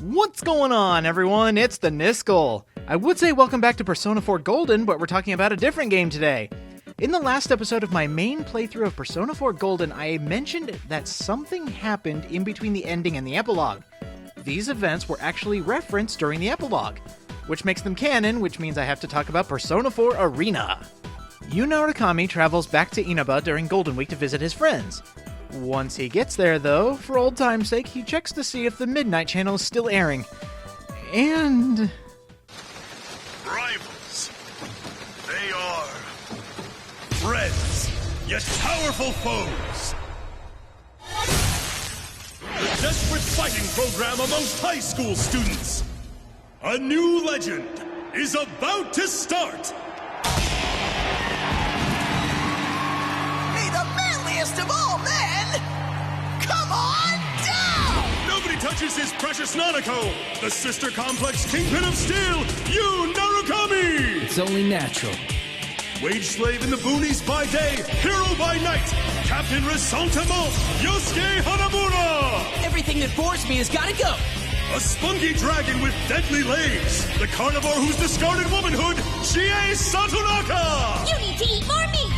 What's going on, everyone? It's the Niskel. I would say welcome back to Persona 4 Golden, but we're talking about a different game today. In the last episode of my main playthrough of Persona 4 Golden, I mentioned that something happened in between the ending and the epilogue. These events were actually referenced during the epilogue, which makes them canon, which means I have to talk about Persona 4 Arena. Yu Narukami travels back to Inaba during Golden Week to visit his friends. Once he gets there, though, for old time's sake, he checks to see if the Midnight Channel is still airing. And... rivals. They are... friends, yet powerful foes. The desperate fighting program amongst high school students. A new legend is about to start. May the manliest of all men come on down! Nobody touches his precious Nanako, the sister complex kingpin of steel, Yu Narukami! It's only natural. Wage slave in the boonies by day, hero by night, Captain Resentiment, Yosuke Hanamura! Everything that bores me has gotta go! A spunky dragon with deadly legs, the carnivore who's discarded womanhood, Chie Satonaka! You need to eat more meat!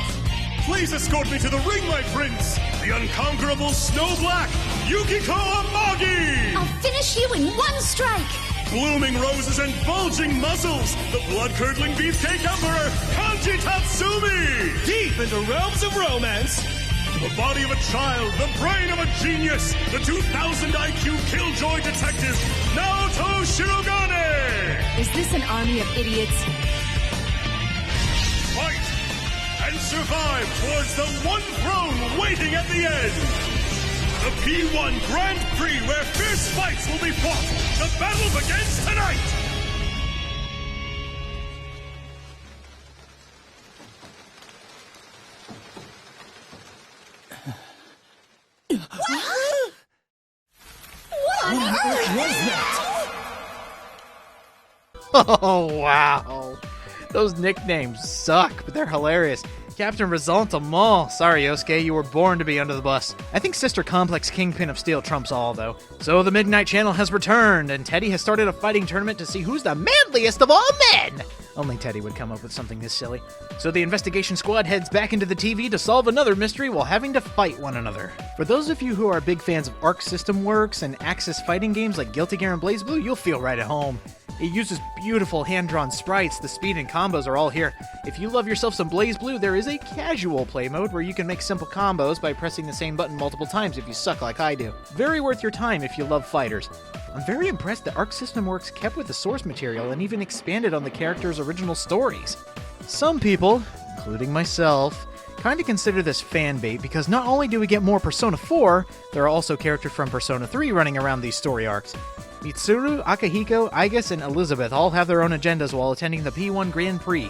Please escort me to the ring, my prince, the unconquerable Snow Black, Yukiko Amagi! I'll finish you in one strike! Blooming roses and bulging muscles, the blood-curdling beefcake emperor, Kanji Tatsumi! Deep in the realms of romance, The body of a child, the brain of a genius, the 2,000 IQ killjoy detective, Naoto Shirogane! Is this an army of idiots? Fight and survive towards the one throne waiting at the end! The P1 Grand Prix where fierce fights will be fought! The battle begins tonight! Oh, wow. Those nicknames suck, but they're hilarious. Captain Resentiment. Sorry, Yosuke, you were born to be under the bus. I think Sister Complex Kingpin of Steel trumps all, though. So the Midnight Channel has returned, and Teddy has started a fighting tournament to see who's the manliest of all men! Only Teddy would come up with something this silly. So the investigation squad heads back into the TV to solve another mystery while having to fight one another. For those of you who are big fans of Arc System Works and Axis fighting games like Guilty Gear and BlazBlue, you'll feel right at home. It uses beautiful hand-drawn sprites, the speed and combos are all here. If you love yourself some BlazBlue, there is a casual play mode where you can make simple combos by pressing the same button multiple times if you suck like I do. Very worth your time if you love fighters. I'm very impressed that Arc System Works kept with the source material and even expanded on the characters' original stories. Some people, including myself, kinda consider this fan bait because not only do we get more Persona 4, there are also characters from Persona 3 running around these story arcs. Mitsuru, Akihiko, Aigis, and Elizabeth all have their own agendas while attending the P1 Grand Prix.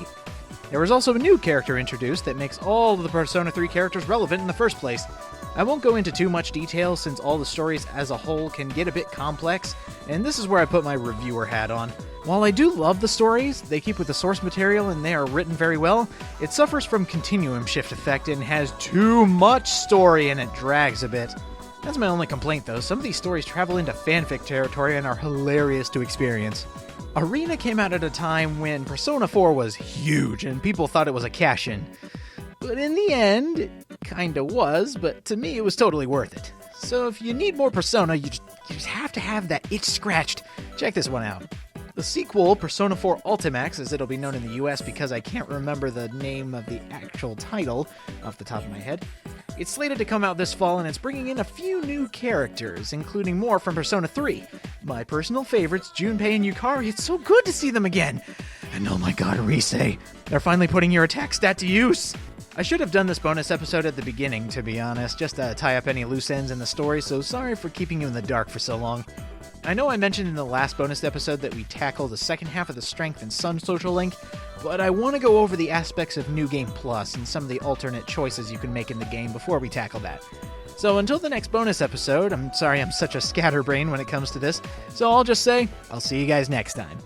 There was also a new character introduced that makes all of the Persona 3 characters relevant in the first place. I won't go into too much detail since all the stories as a whole can get a bit complex, and this is where I put my reviewer hat on. While I do love the stories, they keep with the source material and they are written very well, it suffers from continuum shift effect and has too much story and it drags a bit. That's my only complaint though, some of these stories travel into fanfic territory and are hilarious to experience. Arena came out at a time when Persona 4 was huge and people thought it was a cash-in. But in the end, it kinda was, but to me it was totally worth it. So if you need more Persona, you just have to have that itch scratched. Check this one out. The sequel, Persona 4 Ultimax, as it'll be known in the US because I can't remember the name of the actual title off the top of my head, it's slated to come out this fall and it's bringing in a few new characters, including more from Persona 3. My personal favorites, Junpei and Yukari, it's so good to see them again. And oh my god, Rise, they're finally putting your attack stat to use. I should have done this bonus episode at the beginning, to be honest, just to tie up any loose ends in the story, so sorry for keeping you in the dark for so long. I know I mentioned in the last bonus episode that we tackle the second half of the Strength and Sun social link, but I want to go over the aspects of New Game Plus and some of the alternate choices you can make in the game before we tackle that. So until the next bonus episode, I'm sorry I'm such a scatterbrain when it comes to this, so I'll just say, I'll see you guys next time.